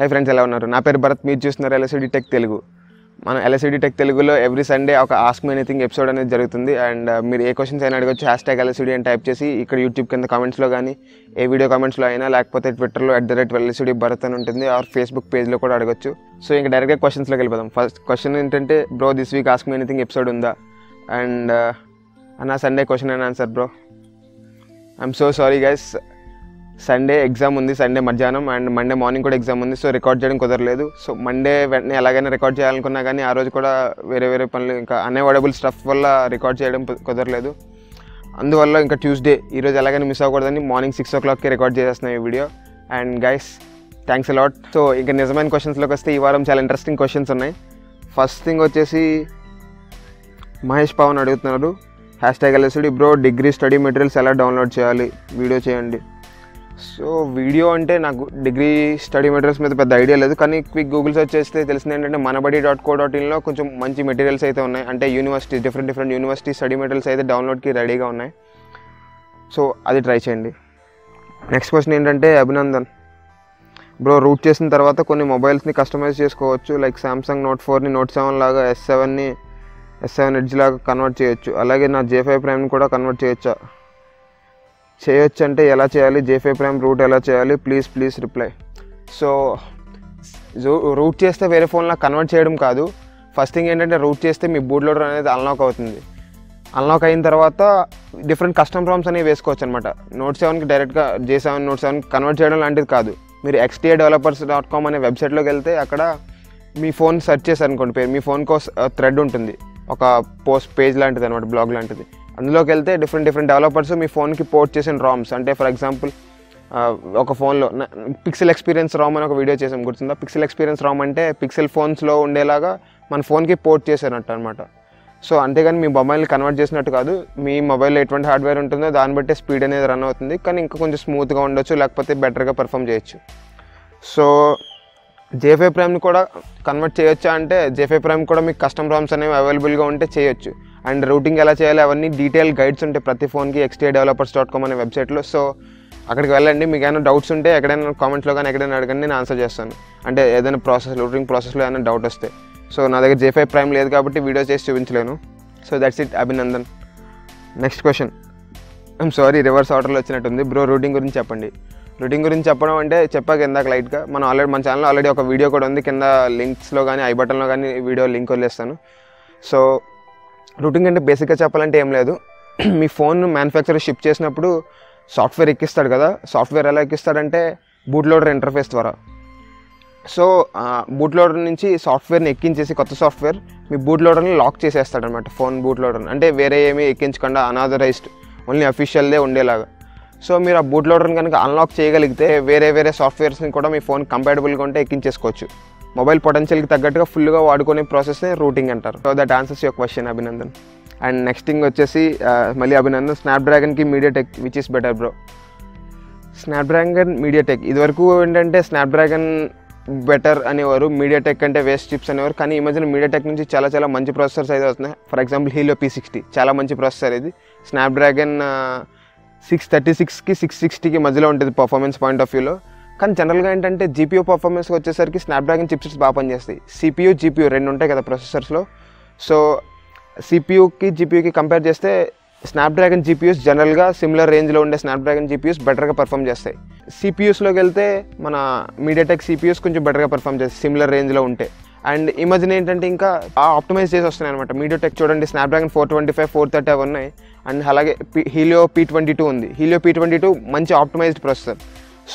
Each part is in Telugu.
హై ఫ్రెండ్స్, ఎలా ఉన్నారు? నా పేరు భరత్. మీరు చూస్తున్నారు ఎల్ఎస్డి టెక్ తెలుగు. మన ఎల్ఎస్డి టెక్ తెలుగులో ఎవ్రీ సండే ఒక ఆస్క్ మీ ఎనీథింగ్ ఎపిసోడ్ అనేది జరుగుతుంది. అండ్ మీరు ఏ క్వశ్చన్స్ అయినా అడగచ్చు. #LSD అని టైప్ చేసి ఇక్కడ యూట్యూబ్ కింద కామెంట్స్లో కానీ, ఏ వీడియో కామెంట్స్లో అయినా, లేకపోతే ట్విట్టర్లో @LSD భరత్ అని ఉంటుంది, ఆర్ ఫేస్బుక్ పేజ్లో కూడా అడగచ్చు. సో ఇంకా డైరెక్ట్గా క్వశ్చన్స్లోకి వెళ్ళిపోదాం. ఫస్ట్ క్వశ్చన్ ఏంటంటే, bro this week ask me anything episode ఉందా? అండ్ అన్న Sunday question and answer bro. I'm so sorry guys, Sunday exam ఉంది, సండే మధ్యాహ్నం, అండ్ మండే మార్నింగ్ కూడా ఎగ్జామ్ ఉంది. సో రికార్డ్ చేయడం కుదరలేదు. సో మండే వెంటనే ఎలాగైనా రికార్డ్ చేయాలనుకున్నా కానీ ఆ రోజు కూడా వేరే పనులు, ఇంకా అన్అవైలబుల్ స్టఫ్ వల్ల రికార్డ్ చేయడం కుదరలేదు. అందువల్ల ఇంకా ట్యూస్డే ఈరోజు ఎలాగైనా మిస్ అవ్వకూడదని మార్నింగ్ 6 o'clockకి రికార్డ్ చేసేస్తున్నాం ఈ video. And guys thanks a lot. So ఇంకా నిజమైన క్వశ్చన్స్లోకి వస్తే ఈ వారం చాలా ఇంట్రెస్టింగ్ క్వశ్చన్స్ ఉన్నాయి. ఫస్ట్ థింగ్ వచ్చేసి మహేష్ పవన్ అడుగుతున్నారు, #LSD bro degree study materials ఎలా డౌన్లోడ్ చేయాలి, వీడియో చేయండి. సో వీడియో అంటే నాకు డిగ్రీ స్టడీ మెటీరియల్స్ మీద పెద్ద ఐడియా లేదు, కానీ క్విక్ గూగుల్ సెర్చ్ చేస్తే తెలిసింది ఏంటంటే manabadi.co.inలో కొంచెం మంచి మెటీరియల్స్ అయితే ఉన్నాయి. అంటే universities, different university study materials అయితే డౌన్లోడ్కి రెడీగా ఉన్నాయి. సో అది ట్రై చేయండి. నెక్స్ట్ క్వశ్చన్ ఏంటంటే, అభినందన్ బ్రో రూట్ చేసిన తర్వాత కొన్ని మొబైల్స్ని కస్టమైజ్ చేసుకోవచ్చు, లైక్ సామ్సంగ్ Note 4ని Note 7 లాగా S7 Edge లాగా కన్వర్ట్ చేయొచ్చు, అలాగే నా J5 Primeని కూడా కన్వర్ట్ చేయొచ్చు అంటే ఎలా చేయాలి, J5 Prime రూట్ ఎలా చేయాలి, ప్లీజ్ రిప్లై. సో రూట్ చేస్తే వేరే ఫోన్లో కన్వర్ట్ చేయడం కాదు. ఫస్ట్ థింగ్ ఏంటంటే, రూట్ చేస్తే మీ బూట్ లోడర్ అనేది అన్లాక్ అవుతుంది. అన్లాక్ అయిన తర్వాత డిఫరెంట్ కస్టమ్ ప్రామ్స్ అనేవి వేసుకోవచ్చు అనమాట. Note 7కి డైరెక్ట్గా J7 Note 7 కన్వర్ట్ చేయడం లాంటిది కాదు. మీరు xdadevelopers.com అనే వెబ్సైట్లోకి వెళ్తే అక్కడ మీ ఫోన్ సెర్చ్ చేశారనుకోండి, పేరు మీ ఫోన్కో థ్రెడ్ ఉంటుంది, ఒక పోస్ట్ పేజ్ లాంటిది అనమాట, బ్లాగ్ లాంటిది. అందులోకి వెళ్తే డిఫరెంట్ డెవలపర్స్ మీ ఫోన్కి పోర్ట్ చేసిన రామ్స్, అంటే ఫర్ ఎగ్జాంపుల్ ఒక ఫోన్లో పిక్సెల్ ఎక్స్పీరియన్స్ రామ్ అని ఒక వీడియో చేసాం, గుర్తుందా? పిక్సెల్ ఎక్స్పీరియన్స్ రామ్ అంటే పిక్సెల్ ఫోన్స్లో ఉండేలాగా మన ఫోన్కి పోర్ట్ చేసినట్టు అనమాట. సో అంతేగాని మీ మొబైల్ని కన్వర్ట్ చేసినట్టు కాదు. మీ మొబైల్లో ఎటువంటి హార్డ్వేర్ ఉంటుందో దాన్ని బట్టి స్పీడ్ అనేది రన్ అవుతుంది, కానీ ఇంకా కొంచెం స్మూత్గా ఉండొచ్చు, లేకపోతే బెటర్గా పర్ఫామ్ చేయొచ్చు. సో J5 Primeని కూడా కన్వర్ట్ చేయొచ్చా అంటే, J5 Prime కూడా మీకు కస్టమ్ రామ్స్ అనేవి అవైలబుల్గా ఉంటే చేయొచ్చు. అండ్ రూటింగ్ ఎలా చేయాలి అవన్నీ డీటెయిల్ గైడ్స్ ఉంటాయి ప్రతి ఫోన్కి xdadevelopers.com అనే వెబ్సైట్లో. సో అక్కడికి వెళ్ళండి. మీకు ఏమైనా డౌట్స్ ఉంటే ఎక్కడైనా కామెంట్స్లో కానీ ఎక్కడైనా అడగండి, నేను ఆన్సర్ చేస్తాను. అంటే ఏదైనా రూటింగ్ ప్రాసెస్లో ఏమైనా డౌట్ వస్తే. సో నా దగ్గర J5 Prime లేదు కాబట్టి వీడియో చేసి చూపించలేను. So that's it, Abhinandan. Next question, I'm sorry reverse ఆర్డర్లో వచ్చినట్టుంది. బ్రో రూటింగ్ గురించి చెప్పండి. రూటింగ్ గురించి చెప్పడం అంటే చెప్పాక ఇందాక లైట్గా మన ఛానల్లో ఆల్రెడీ ఒక వీడియో కూడా ఉంది, కింద లింక్స్లో కానీ ఐ బటన్లో కానీ వీడియో లింక్ వదిలేస్తాను. సో రూటింగ్ అంటే బేసిక్గా చెప్పాలంటే ఏం లేదు. మీ ఫోన్ మ్యానుఫ్యాక్చరర్ షిప్ చేసినప్పుడు సాఫ్ట్వేర్ ఎక్కిస్తాడు కదా. సాఫ్ట్వేర్ ఎలా ఎక్కిస్తాడంటే బూట్ లోడర్ ఇంటర్ఫేస్ ద్వారా. సో బూట్ లోడర్ నుంచి సాఫ్ట్వేర్ని ఎక్కించేసి, కొత్త సాఫ్ట్వేర్ మీ బూట్ లోడర్ని లాక్ చేసేస్తాడనమాట, ఫోన్ బూట్ లోడర్ని. అంటే వేరే ఏమీ ఎక్కించకుండా అనాథరైజ్డ్, ఓన్లీ అఫీషియల్దే ఉండేలాగా. సో మీరు ఆ బూట్ లోడర్ని కనుక అన్లాక్ చేయగలిగితే వేరే సాఫ్ట్వేర్స్ని కూడా మీ ఫోన్ కంపాటబుల్గా ఉంటే ఎక్కించేసుకోవచ్చు. మొబైల్ పొటెన్షియల్కి తగ్గట్టుగా ఫుల్గా వాడుకునే ప్రాసెస్ని రూటింగ్ అంటారు. So that answers your question, Abhinandan. And next thing వచ్చేసి మళ్ళీ అభినందన్, స్నాప్డ్రాగన్కి MediaTek which is better bro? Snapdragon, MediaTek, ఇదివరకు ఏంటంటే స్నాప్డ్రాగన్ బెటర్ అనేవారు, మీడియాటెక్ అంటే వేస్ట్ చిప్స్ అనేవారు. కానీ ఈ మధ్యన మీడియాటెక్ నుంచి చాలా మంచి ప్రాసెసర్స్ అయితే వస్తున్నాయి. ఫర్ ఎగ్జాంపుల్ హీలియో P60 చాలా మంచి ప్రాసెసర్ ఇది. స్నాప్డ్రాగన్ 636కి 660కి మధ్యలో ఉంటుంది పర్ఫార్మెన్స్ పాయింట్ ఆఫ్ వ్యూలో. కానీ జనరల్గా ఏంటంటే జీపీయూ పర్ఫార్మెన్స్కి వచ్చేసరికి స్నాప్డ్రాగన్ చిప్సెట్స్ బాగా పనిచేస్తాయి. CPU, GPU రెండు ఉంటాయి కదా ప్రాసెసర్స్లో. సో CPUకి GPUకి కంపేర్ చేస్తే స్నాప్డ్రాగన్ GPUs జనరల్గా సిమిలర్ రేంజ్లో ఉండే స్నాప్డ్రాగన్ GPUs బెటర్గా పర్ఫామ్ చేస్తాయి. CPUస్లోకి వెళ్తే మన మీడియాటెక్ CPUs కొంచెం బెటర్గా పర్ఫామ్ చేస్తాయి సిమిలర్ రేంజ్లో ఉంటే. అండ్ ఈ మధ్యన ఏంటంటే ఇంకా ఆప్టిమైజ్ చేసి వస్తున్నాయి అనమాట. మీడియాటెక్ చూడండి, స్నాప్డ్రాగన్ 425, 430 అవి ఉన్నాయి. అండ్ అలాగే హీలియో P22 ఉంది. హీలియో P22 మంచి ఆప్టిమైజ్డ్ ప్రాసెసర్.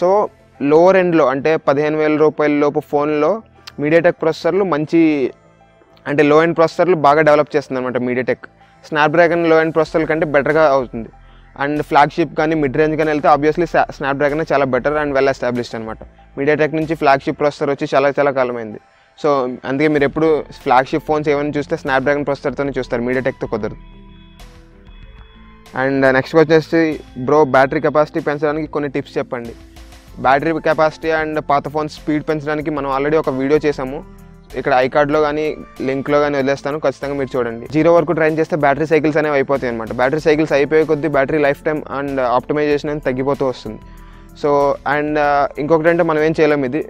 సో లోవర్ ఎండ్లో అంటే 15,000 రూపాయల లోపు ఫోన్లో మీడియాటెక్ ప్రాసెసర్లు మంచి, అంటే లో ఎండ్ ప్రాసెసర్లు బాగా డెవలప్ చేస్తుంది అనమాట మీడియాటెక్. స్నాప్డ్రాగన్ లో ఎండ్ ప్రాసెసర్ల కంటే బెటర్గా అవుతుంది. అండ్ ఫ్లాగ్షిప్ కానీ మిడ్ రేంజ్ కానీ వెళ్తే ఆబ్వియస్లీ స్నాప్డ్రాగన్ చాలా బెటర్ అండ్ వెల్ ఎస్టాబ్లిష్డ్ అనమాట. మీడియాటెక్ నుంచి ఫ్లాగ్షిప్ ప్రాసెసర్ వచ్చి చాలా కాలమైంది. సో అందుకే మీరు ఎప్పుడు ఫ్లాగ్షిప్ ఫోన్స్ ఏమైనా చూస్తే స్నాప్డ్రాగన్ ప్రాసెసర్తోనే చూస్తారు, మీడియాటెక్తో కుదరదు. అండ్ నెక్స్ట్ వచ్చేసి, బ్రో బ్యాటరీ కెపాసిటీ పెంచడానికి కొన్ని టిప్స్ చెప్పండి. బ్యాటరీ కెపాసిటీ అండ్ పాత ఫోన్ స్పీడ్ పెంచడానికి మనం ఆల్రెడీ ఒక వీడియో చేసాము, ఇక్కడ ఐకార్డ్లో కానీ లింక్లో కానీ వదిలేస్తాను, ఖచ్చితంగా మీరు చూడండి. 0 వరకు ట్రైన్ చేస్తే బ్యాటరీ సైకిల్స్ అనేవి అయిపోతాయి అనమాట. బ్యాటరీ సైకిల్స్ అయిపోయే కొద్దీ battery life time and optimization అనేది తగ్గిపోతూ వస్తుంది. సో అండ్ ఇంకొకటి అంటే మనం ఏం చేయలేము, ఇది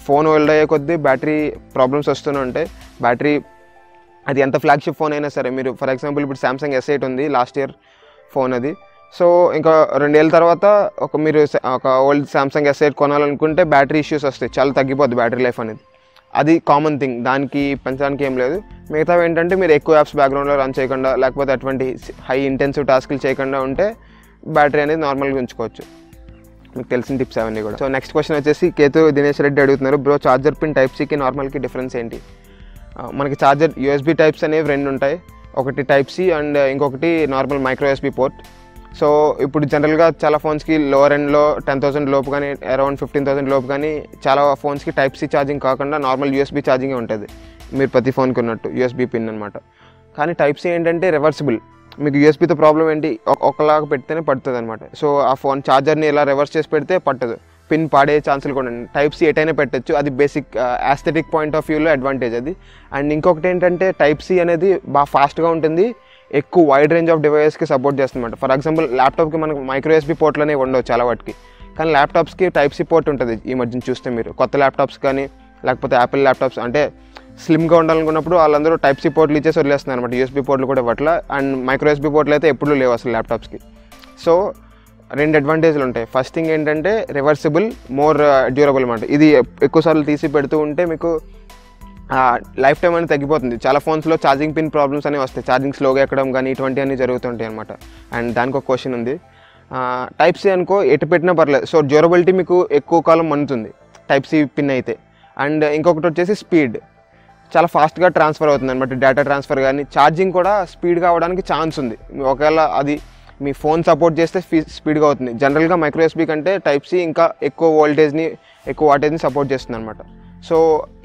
ఫోన్ ఓల్డ్ అయ్యే కొద్దీ బ్యాటరీ ప్రాబ్లమ్స్ వస్తూనే ఉంటాయి. బ్యాటరీ అది ఎంత ఫ్లాగ్షిప్ ఫోన్ అయినా సరే, మీరు ఫర్ ఎగ్జాంపుల్ ఇప్పుడు సామ్సంగ్ S8 ఉంది, లాస్ట్ ఇయర్ ఫోన్ అది. సో ఇంకా 2 ఏళ్ళ తర్వాత మీరు ఒక ఓల్డ్ సామ్సంగ్ S8 కొనాలనుకుంటే బ్యాటరీ ఇష్యూస్ వస్తాయి, చాలా తగ్గిపోద్ది బ్యాటరీ లైఫ్ అనేది. అది కామన్ థింగ్, దానికి పెంచడానికి ఏం లేదు. మిగతావి ఏంటంటే మీరు ఎక్కువ యాప్స్ బ్యాక్గ్రౌండ్లో రన్ చేయకుండా, లేకపోతే అటువంటి హై ఇంటెన్సివ్ టాస్క్లు చేయకుండా ఉంటే బ్యాటరీ అనేది నార్మల్గా ఉంచుకోవచ్చు. మీకు తెలిసిన టిప్స్ అవన్నీ కూడా. సో నెక్స్ట్ క్వశ్చన్ వచ్చేసి కేతు దినేష్ రెడ్డి అడుగుతున్నారు, బ్రో చార్జర్ పిన్ టైప్ సికి నార్మల్కి డిఫరెన్స్ ఏంటి? మనకి చార్జర్ USB టైప్స్ అనేవి 2 ఉంటాయి, ఒకటి టైప్ సి అండ్ ఇంకొకటి normal micro USB port. So ఇప్పుడు జనరల్గా చాలా ఫోన్స్కి లోవర్ ఎండ్లో 10,000 లోపు కానీ అరౌండ్ 15,000 లోపు కానీ చాలా ఫోన్స్కి టైప్ సి ఛార్జింగ్ కాకుండా నార్మల్ USB ఛార్జింగే ఉంటుంది, మీరు ప్రతి ఫోన్కి ఉన్నట్టు USB పిన్ అనమాట. కానీ టైప్ సి ఏంటంటే రివర్సిబుల్, మీకు యూఎస్బీతో ప్రాబ్లం ఏంటి, ఒకలాగా పెడితేనే పడుతుంది అనమాట. సో ఆ ఫోన్ ఛార్జర్ని ఇలా రివర్స్ చేసి పెడితే పట్టదు, పిన్ పాడే ఛాన్సులు కూడా ఉంది. టైప్ సి ఎటైనా పెట్టచ్చు, అది బేసిక్ యాస్థెటిక్ పాయింట్ ఆఫ్ వ్యూలో అడ్వాంటేజ్ అది. అండ్ ఇంకొకటి ఏంటంటే టైప్ సి అనేది బాగా ఫాస్ట్గా ఉంటుంది, ఎక్కువ వైడ్ రేంజ్ ఆఫ్ డివైసెస్కి సపోర్ట్ చేస్తుందన్నమాట. ఫర్ ఎగ్జాంపుల్ ల్యాప్టాప్కి మనకు మైక్రో USB పోర్ట్లోనే ఉండవు చాలా వాటికి, కానీ ల్యాప్టాప్స్కి టైప్ సి పోర్ట్ ఉంటుంది. ఈ మధ్యన చూస్తే మీరు కొత్త ల్యాప్టాప్స్ కానీ లేకపోతే యాపిల్ ల్యాప్టాప్స్ అంటే స్లిమ్గా ఉండాలనుకున్నప్పుడు వాళ్ళందరూ టైప్ సి పోర్ట్లు ఇచ్చేసి వదిలేస్తున్నారు అనమాట, USB పోర్ట్లు కూడా ఇవ్వట్ల. అండ్ మైక్రో USB పోర్ట్లు అయితే ఎప్పుడూ లేవు అసలు ల్యాప్టాప్స్కి. సో 2 అడ్వాంటేజ్లు ఉంటాయి. ఫస్ట్ థింగ్ ఏంటంటే రివర్సిబుల్, మోర్ డ్యూరబుల్ అనమాట. ఇది ఎక్కువసార్లు తీసి పెడుతూ ఉంటే మీకు లైఫ్ టైం అనేది తగ్గిపోతుంది. చాలా ఫోన్స్లో ఛార్జింగ్ పిన్ ప్రాబ్లమ్స్ అనేవి వస్తాయి, ఛార్జింగ్ స్లోగా ఎక్కడం కానీ ఇటువంటివన్నీ జరుగుతుంటాయి అనమాట. అండ్ దానికి ఒక క్వశ్చన్ ఉంది, టైప్ సి అనుకో ఎటు పెట్టినా పర్లేదు, సో డ్యూరబిలిటీ మీకు ఎక్కువ కాలం మన్నుతుంది టైప్ సి పిన్ అయితే. అండ్ ఇంకొకటి వచ్చేసి స్పీడ్, చాలా ఫాస్ట్గా ట్రాన్స్ఫర్ అవుతుంది అనమాట, డేటా ట్రాన్స్ఫర్ కానీ ఛార్జింగ్ కూడా స్పీడ్గా అవ్వడానికి ఛాన్స్ ఉంది. ఒకవేళ అది మీ ఫోన్ సపోర్ట్ చేస్తే స్పీడ్గా అవుతుంది. జనరల్గా మైక్రో USB కంటే టైప్ సి ఇంకా ఎక్కువ వోల్టేజ్ని ఎక్కువ వాటేజ్ని సపోర్ట్ చేస్తుంది అనమాట. సో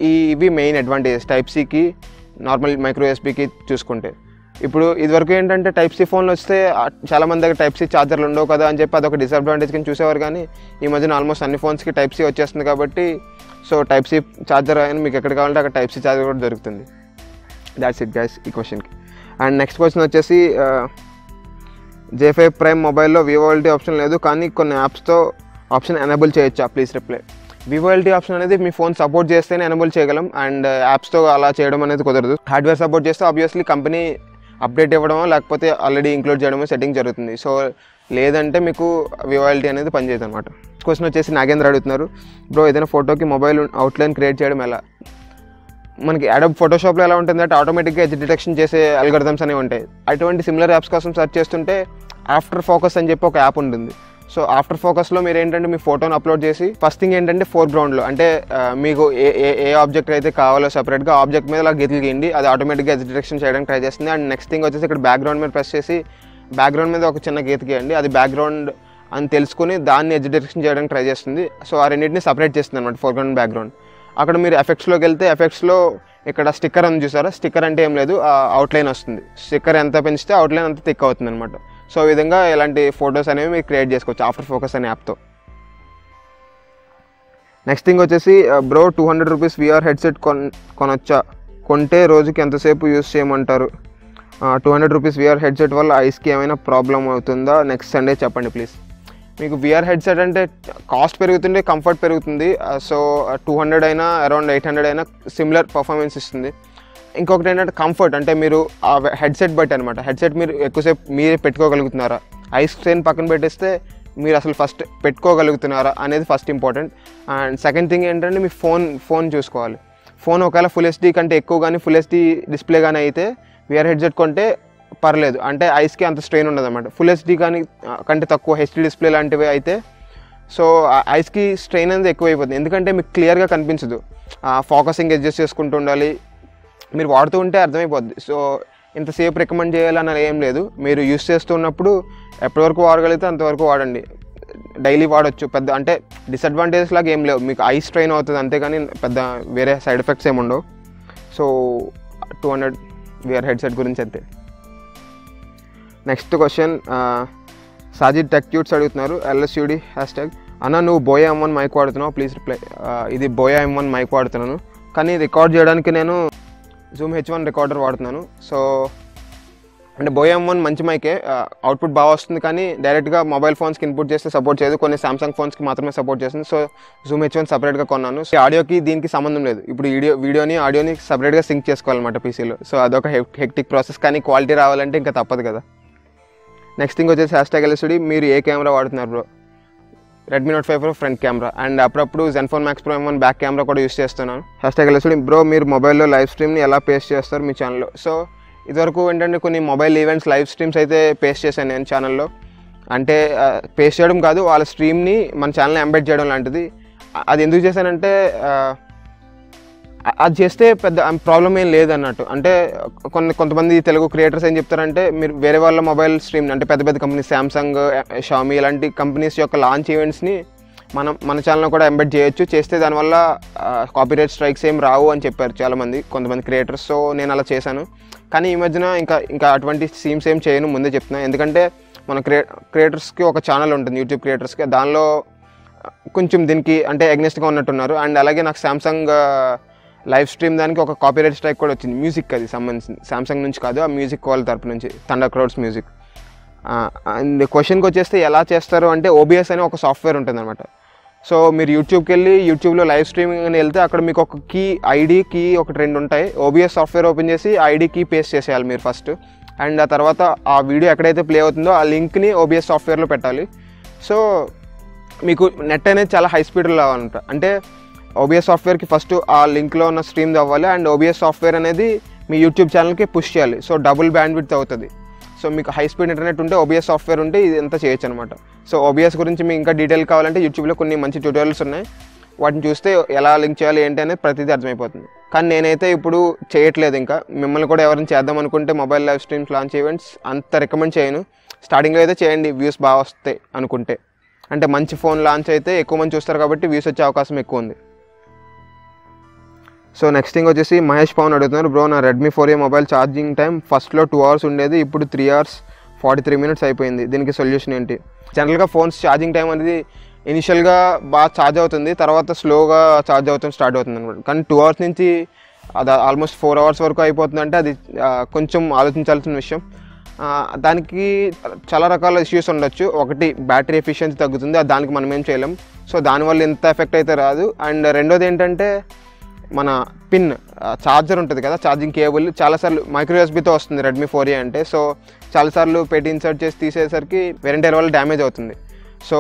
ఇవి మెయిన్ అడ్వాంటేజెస్ టైప్ సికి నార్మల్ మైక్రో USBకి చూసుకుంటే. ఇప్పుడు ఇదివరకు ఏంటంటే టైప్ సి ఫోన్లు వస్తే చాలామంది దగ్గర టైప్ సి ఛార్జర్లు ఉండవు కదా అని చెప్పి అదొక డిసడ్వాంటేజ్ కింద చూసేవారు. కానీ ఈ మధ్యన ఆల్మోస్ట్ అన్ని ఫోన్స్కి టైప్ సి వచ్చేస్తుంది కాబట్టి సో టైప్ సి ఛార్జర్ అయినా మీకు ఎక్కడ కావాలంటే అక్కడ టైప్ సి ఛార్జర్ కూడా దొరుకుతుంది. దాట్స్ ఇట్ గైస్ ఈ క్వశ్చన్కి. అండ్ నెక్స్ట్ క్వశ్చన్ వచ్చేసి J5 ప్రైమ్ మొబైల్లో వివోఎల్టీ ఆప్షన్ లేదు, కానీ కొన్ని యాప్స్తో ఆప్షన్ ఎనేబుల్ చేయొచ్చా? Please reply. వివోఎల్టీ ఆప్షన్ అనేది మీ ఫోన్ సపోర్ట్ చేస్తేనే ఎనేబుల్ చేయగలం, అండ్ యాప్స్తో అలా చేయడం అనేది కుదరదు. హార్డ్వేర్ సపోర్ట్ చేస్తే ఆబ్వియస్లీ కంపెనీ అప్డేట్ ఇవ్వడమో లేకపోతే ఆల్రెడీ ఇంక్లూడ్ చేయడమో సెట్టింగ్ జరుగుతుంది. సో లేదంటే మీకు వివోఎల్టీ అనేది పనిచేయదు అనమాట. క్వశ్చన్ వచ్చేసి నాగేంద్ర అడుగుతున్నారు, బ్రో ఏదైనా ఫోటోకి మొబైల్ అవుట్లైన్ క్రియేట్ చేయడం ఎలా? మనకి అడోబ్ ఫోటోషాప్లో ఎలా ఉంటుందంటే ఆటోమేటిక్గా ఎడ్జ్ డిటెక్షన్ చేసే అల్గోరిథమ్స్ అనేవి ఉంటాయి. అటువంటి సిమిలర్ యాప్స్ కోసం సెర్చ్ చేస్తుంటే ఆఫ్టర్ ఫోకస్ అని చెప్పి ఒక యాప్ ఉంటుంది. సో ఆఫ్టర్ ఫోకస్లో మీరు ఏంటంటే మీ ఫోటోని అప్లోడ్ చేసి ఫస్ట్ థింగ్ ఏంటంటే ఫోర్గ్రౌండ్లో అంటే మీకు ఏ ఆబ్జెక్ట్ అయితే కావాలో సపరేట్గా ఆబ్జెక్ట్ మీద అలా గీతలు గీయండి, అది ఆటోమేటిక్గా ఎడ్జ్ డిటెక్షన్ చేయడానికి ట్రై చేస్తుంది. అండ్ నెక్స్ట్ థింగ్ వచ్చేసి ఇక్కడ బ్యాక్గ్రౌండ్ మీద ప్రెస్ చేసి బ్యాక్గ్రౌండ్ మీద ఒక చిన్న గీత గీయండి, అది బ్యాక్గ్రౌండ్ అని తెలుసుకుని దాన్ని ఎడ్జ్ డిటెక్షన్ చేయడానికి ట్రై చేస్తుంది. సో ఆ రెండింటిని సపరేట్ చేస్తుంది అనమాట ఫోర్గ్రౌండ్ బ్యాక్గ్రౌండ్. అక్కడ మీరు ఎఫెక్ట్స్లోకి వెళ్తే ఎఫెక్ట్స్లో ఇక్కడ స్టిక్కర్ అని చూసారా, స్టిక్కర్ అంటే ఏం లేదు, అవుట్లైన్ వస్తుంది. స్టిక్కర్ ఎంత పెంచితే అవుట్లైన్ అంత థిక్ అవుతుంది అనమాట. సో ఈ విధంగా ఇలాంటి ఫొటోస్ అనేవి మీరు క్రియేట్ చేసుకోవచ్చు ఆఫ్టర్ ఫోకస్ అనే యాప్తో. నెక్స్ట్ థింగ్ వచ్చేసి బ్రో 200 రూపీస్ VR హెడ్సెట్ కొనొచ్చా? కొంటే రోజుకి ఎంతసేపు యూస్ చేయమంటారు? 200 రూపీస్ VR హెడ్సెట్ వల్ల ఐస్కి ఏమైనా ప్రాబ్లం అవుతుందా? నెక్స్ట్ సండే చెప్పండి ప్లీజ్. మీకు VR హెడ్సెట్ అంటే కాస్ట్ పెరుగుతుంటే కంఫర్ట్ పెరుగుతుంది. సో 200 అయినా అరౌండ్ 800 అయినా సిమిలర్ పర్ఫార్మెన్స్ ఇస్తుంది. ఇంకొకటి ఏంటంటే కంఫర్ట్, అంటే మీరు ఆ హెడ్సెట్ బట్టి అనమాట. హెడ్సెట్ మీరు ఎక్కువసేపు మీరే పెట్టుకోగలుగుతున్నారా, ఐస్ స్ట్రెయిన్ పక్కన పెట్టేస్తే మీరు అసలు ఫస్ట్ పెట్టుకోగలుగుతున్నారా అనేది first important. And second thing ఏంటంటే మీ ఫోన్ చూసుకోవాలి. ఫోన్ ఒకవేళ ఫుల్ HD కంటే ఎక్కువ కానీ ఫుల్ HD డిస్ప్లే కానీ అయితే VR హెడ్సెట్ కొంటే పర్లేదు, అంటే ఐస్కి అంత స్ట్రెయిన్ ఉండదు అనమాట. ఫుల్ HD కానీ కంటే తక్కువ HD డిస్ప్లే లాంటివి అయితే సో ఐస్కి స్ట్రెయిన్ అనేది ఎక్కువ అయిపోతుంది, ఎందుకంటే మీకు క్లియర్గా కనిపించదు. ఫోకసింగ్ అడ్జస్ట్ చేసుకుంటూ ఉండాలి, మీరు వాడుతూ ఉంటే అర్థమైపోద్ది. సో ఇంతసేపు రికమెండ్ చేయాలని ఏం లేదు, మీరు యూస్ చేస్తున్నప్పుడు ఎప్పటివరకు వాడగలిగితే అంతవరకు వాడండి. డైలీ వాడచ్చు, పెద్ద అంటే డిసడ్వాంటేజెస్ లాగా ఏం లేవు. మీకు ఐస్ స్ట్రెయిన్ అవుతుంది అంతేగాని పెద్ద వేరే సైడ్ ఎఫెక్ట్స్ ఏమి ఉండవు. సో 200 VR హెడ్సెట్ గురించి అంతే. Next question Sajid tech tuts అడుగుతున్నారు, LSUD హ్యాష్ట్యాగ్. అన్న నువ్వు బోయా M1 మైక్ వాడుతున్నావు, ప్లీజ్ రిప్లై. ఇది బోయా M1 మైక్ వాడుతున్నాను, కానీ రికార్డ్ చేయడానికి నేను జూమ్ H1 రికార్డర్ వాడుతున్నాను. సో అంటే బోయో M1 మంచి మైకే, అవుట్పుట్ బాగా వస్తుంది, కానీ డైరెక్ట్గా మొబైల్ ఫోన్స్కి ఇన్పుట్ చేస్తే సపోర్ట్ చేయదు, కొన్ని సామ్సంగ్ ఫోన్స్కి మాత్రమే సపోర్ట్ చేస్తుంది. సో జూమ్ H1 సపరేట్గా కొన్నాను. సో ఆడియోకి దీనికి సంబంధం లేదు, ఇప్పుడు వీడియోని ఆడియోని సపరేట్గా సింక్ చేసుకోవాలన్నమాట పీసీలో. సో అదొక హెక్టిక్ ప్రాసెస్, కానీ క్వాలిటీ రావాలంటే ఇంకా తప్పదు కదా. నెక్స్ట్ థింగ్ వచ్చేసి #LSD. మీరు ఏ కెమెరా వాడుతున్నారు bro? Redmi Note 5 Pro front camera, and అప్పుడప్పుడు Zenfone Max Pro M1 back camera కూడా యూస్ చేస్తున్నాను. #LSD. బ్రో మీరు మొబైల్లో లైవ్ స్ట్రీమ్ని ఎలా పేస్ట్ చేస్తారు మీ ఛానల్లో? సో ఇదివరకు ఏంటంటే కొన్ని మొబైల్ ఈవెంట్స్ లైవ్ స్ట్రీమ్స్ అయితే పేస్ట్ చేశాను నేను ఛానల్లో. అంటే పేస్ట్ చేయడం కాదు, వాళ్ళ స్ట్రీమ్ని మన ఛానల్లో ఎంబెడ్ చేయడం లాంటిది. అది ఎందుకు చేశానంటే అది చేస్తే పెద్ద ప్రాబ్లం ఏం లేదన్నట్టు. అంటే కొంతమంది తెలుగు క్రియేటర్స్ ఏం చెప్తారంటే, మీరు వేరే వాళ్ళ మొబైల్ స్ట్రీమ్ అంటే పెద్ద పెద్ద కంపెనీస్ శాంసంగ్, షామీ ఇలాంటి కంపెనీస్ యొక్క లాంచ్ ఈవెంట్స్ని మన ఛానల్లో కూడా ఎంబెడ్ చేయొచ్చు, చేస్తే దానివల్ల కాపీరైట్ స్ట్రైక్స్ ఏం రావు అని చెప్పారు కొంతమంది క్రియేటర్స్. సో నేను అలా చేశాను. కానీ ఈ మధ్యన ఇంకా అటువంటి స్ట్రీమ్స్ ఏం చేయను, ముందే చెప్తున్నాను. ఎందుకంటే మన క్రియేటర్స్కి ఒక ఛానల్ ఉంటుంది, యూట్యూబ్ క్రియేటర్స్కి, దానిలో కొంచెం దీనికి అంటే అగ్నెస్ట్గా ఉన్నట్టున్నారు. అండ్ అలాగే నాకు శాంసంగ్ లైవ్ స్ట్రీమ్ దానికి ఒక కాపీరైట్ స్ట్రైక్ కూడా వచ్చింది, మ్యూజిక్ అది సంబంధించింది, శాంసంగ్ నుంచి కాదు, ఆ మ్యూజిక్ వాళ్ళ తరపు నుంచి, థండర్ క్రౌడ్స్ మ్యూజిక్. అండ్ క్వశ్చన్కి వచ్చేస్తే ఎలా చేస్తారు అంటే, OBS అనే ఒక సాఫ్ట్వేర్ ఉంటుంది అనమాట. సో మీరు యూట్యూబ్కి వెళ్ళి యూట్యూబ్లో లైవ్ స్ట్రీమింగ్ అని వెళ్తే అక్కడ మీకు ఒక ఐడి కీ ఒకటి 2 ఉంటాయి. OBS సాఫ్ట్వేర్ ఓపెన్ చేసి ఐడి కీ పేస్ట్ చేసేయాలి మీరు ఫస్ట్. అండ్ ఆ తర్వాత ఆ వీడియో ఎక్కడైతే ప్లే అవుతుందో ఆ లింక్ని OBS సాఫ్ట్వేర్లో పెట్టాలి. సో మీకు నెట్ అనేది చాలా హై స్పీడ్లో రావాలంట. అంటే OBS సాఫ్ట్వేర్కి ఫస్ట్ ఆ లింక్లో ఉన్న స్ట్రీమ్ అవ్వాలి, అండ్ OBS సాఫ్ట్వేర్ అనేది మీ యూట్యూబ్ ఛానల్కి పుష్ చేయాలి. సో డబుల్ బ్యాండ్ విడ్త్ అవుతుంది. సో మీకు హై స్పీడ్ ఇంటర్నెట్ ఉంటే OBS సాఫ్ట్వేర్ ఉంటే ఇది అంతా చేయొచ్చు అనమాట. సో OBS గురించి మీకు ఇంకా డీటెయిల్ కావాలంటే యూట్యూబ్లో కొన్ని మంచి ట్యూటోరియల్స్ ఉన్నాయి, వాటిని చూస్తే ఎలా లింక్ చేయాలి ఏంటి అనేది ప్రతిదీ అర్థమైపోతుంది. కానీ నేనైతే ఇప్పుడు చేయట్లేదు. ఇంకా మిమ్మల్ని కూడా ఎవరైనా చేద్దాం అనుకుంటే mobile live streams launch events అంత రికమెండ్ చేయను. స్టార్టింగ్లో అయితే చేయండి, వ్యూస్ బాగా వస్తాయి అనుకుంటే. అంటే మంచి ఫోన్ లాంచ్ అయితే ఎక్కువ మంది చూస్తారు కాబట్టి వ్యూస్ వచ్చే అవకాశం ఎక్కువ ఉంది. సో నెక్స్ట్ థింగ్ వచ్చేసి మహేష్ పవన్ అడుగుతున్నారు, బ్రో నా Redmi 4A mobile charging time ఫస్ట్లో 2 hours ఉండేది, ఇప్పుడు 3 hours 43 minutes అయిపోయింది, దీనికి సొల్యూషన్ ఏంటి? జనరల్గా ఫోన్స్ ఛార్జింగ్ టైం అనేది ఇనిషియల్గా బాగా ఛార్జ్ అవుతుంది, తర్వాత స్లోగా ఛార్జ్ అవుతుంది స్టార్ట్ అవుతుంది అనమాట. కానీ 2 hours నుంచి అది ఆల్మోస్ట్ 4 hours వరకు అయిపోతుందంటే అది కొంచెం ఆలోచించాల్సిన విషయం. దానికి చాలా రకాల ఇష్యూస్ ఉండొచ్చు. ఒకటి బ్యాటరీ ఎఫిషియన్సీ తగ్గుతుంది, దానికి మనం ఏం చేయలేం. సో దానివల్ల ఎంత ఎఫెక్ట్ అయితే రాదు. అండ్ రెండోది ఏంటంటే, మన పిన్ ఛార్జర్ ఉంటుంది కదా, ఛార్జింగ్ కేబుల్ చాలాసార్లు మైక్రో USB-తో వస్తుంది Redmi 4A అంటే. సో చాలాసార్లు పెట్టి ఇన్సర్ట్ చేసి తీసేసరికి వేరే వల్ల డ్యామేజ్ అవుతుంది. సో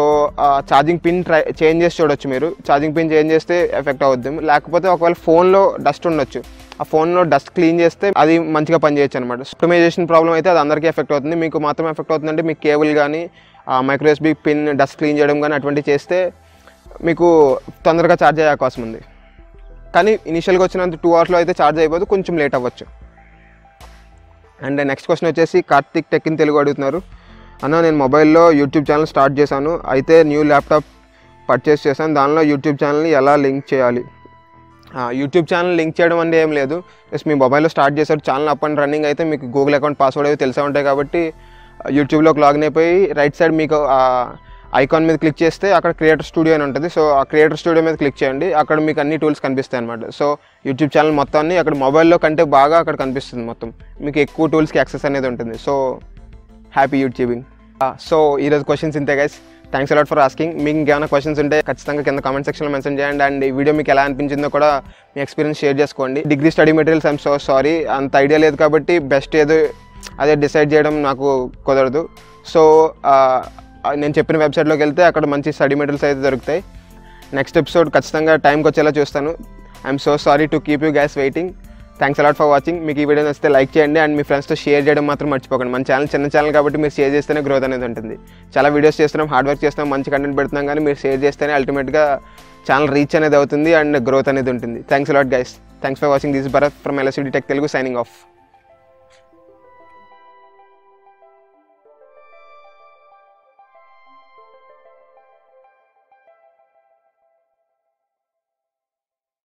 ఛార్జింగ్ పిన్ చేంజ్ చేసి చూడొచ్చు మీరు. ఛార్జింగ్ పిన్ చేంజ్ చేస్తే ఎఫెక్ట్ అవుద్ది. లేకపోతే ఒకవేళ ఫోన్లో డస్ట్ ఉండొచ్చు, ఆ ఫోన్లో డస్ట్ క్లీన్ చేస్తే అది మంచిగా పనిచేయచ్చు అనమాట. ఆప్టిమైజేషన్ ప్రాబ్లం అయితే అది అందరికీ ఎఫెక్ట్ అవుతుంది, మీకు మాత్రం ఎఫెక్ట్ అవుతుందంటే మీ కేబుల్ కానీ micro USB pin dust clean చేయడం కానీ అటువంటివి చేస్తే మీకు తొందరగా ఛార్జ్ అయ్యే అవకాశం ఉంది. కానీ ఇనిషియల్గా వచ్చినంత 2 hours అయితే ఛార్జ్ అయిపోదు, కొంచెం లేట్ అవ్వచ్చు. అండ్ నెక్స్ట్ క్వశ్చన్ వచ్చేసి కార్తిక్ టెక్ ఇన్ తెలుగు అడుగుతున్నారు, అన్న నేను మొబైల్లో యూట్యూబ్ ఛానల్ స్టార్ట్ చేశాను, అయితే న్యూ ల్యాప్టాప్ పర్చేస్ చేశాను, దానిలో యూట్యూబ్ ఛానల్ని ఎలా లింక్ చేయాలి? యూట్యూబ్ ఛానల్ లింక్ చేయడం అంటే ఏం లేదు, జస్ట్ మీ మొబైల్లో స్టార్ట్ చేశారు, ఛానల్ అప్ అండ్ రన్నింగ్ అయితే మీకు గూగుల్ అకౌంట్ పాస్వర్డ్ అవి తెలిసే ఉంటాయి కాబట్టి యూట్యూబ్లోకి లాగిన్ అయిపోయి రైట్ సైడ్ మీకు ఐకాన్ మీద క్లిక్ చేస్తే అక్కడ క్రియేటర్ స్టూడియో అని ఉంటుంది. సో ఆ క్రియేటర్ స్టూడియో మీద క్లిక్ చేయండి, అక్కడ మీకు అన్ని టూల్స్ కనిపిస్తాయి అనమాట. సో యూట్యూబ్ ఛానల్ మొత్తాన్ని అక్కడ మొబైల్లో కంటే బాగా అక్కడ కనిపిస్తుంది, మొత్తం మీకు ఎక్కువ టూల్స్కి యాక్సెస్ అనేది ఉంటుంది. So happy YouTubing. సో ఈరోజు క్వశ్చన్స్ ఇంతే guys, thanks a lot for asking. మీకు ఇంకేమైనా క్వశ్చన్స్ ఉంటే ఖచ్చితంగా కింద కామెంట్ సెక్షన్లో మెన్షన్ చేయండి. అండ్ ఈ వీడియో మీకు ఎలా అనిపించిందో కూడా మీ ఎక్స్పీరియన్స్ షేర్ చేసుకోండి. Degree study materials I'm so sorry, అంత ఐడియా లేదు కాబట్టి బెస్ట్ ఏదో అదే డిసైడ్ చేయడం నాకు కుదరదు. సో నేను చెప్పిన వెబ్సైట్లోకి వెళ్తే అక్కడ మంచి స్టడీ మెటీరియల్స్ అయితే దొరుకుతాయి. నెక్స్ట్ ఎపిసోడ్ ఖచ్చితంగా టైంకి వచ్చేలా చూస్తాను. I'm so sorry to keep you guys waiting. Thanks a lot for watching. మీకు ఈ వీడియో నచ్చితే లైక్ చేయండి అండ్ మీ ఫ్రెండ్స్తో షేర్ చేయడం మాత్రం మర్చిపోకండి. మన ఛానల్ చిన్న ఛానల్ కాబట్టి మీరు షేర్ చేస్తేనే గ్రోత్ అనేది ఉంటుంది. చాలా వీడియోస్ చేస్తున్నాం, హార్డ్ వర్క్ చేస్తున్నాం, మంచి కంటెంట్ పెడుతున్నాం, కానీ మీరు షేర్ చేస్తేనే అల్టిమేట్గా ఛానల్ రీచ్ అనేది అవుతుంది అండ్ గ్రోత్ అనేది ఉంటుంది. Thanks a lot guys. Thanks for watching. This Bharat from LSD Tech Telugu signing off.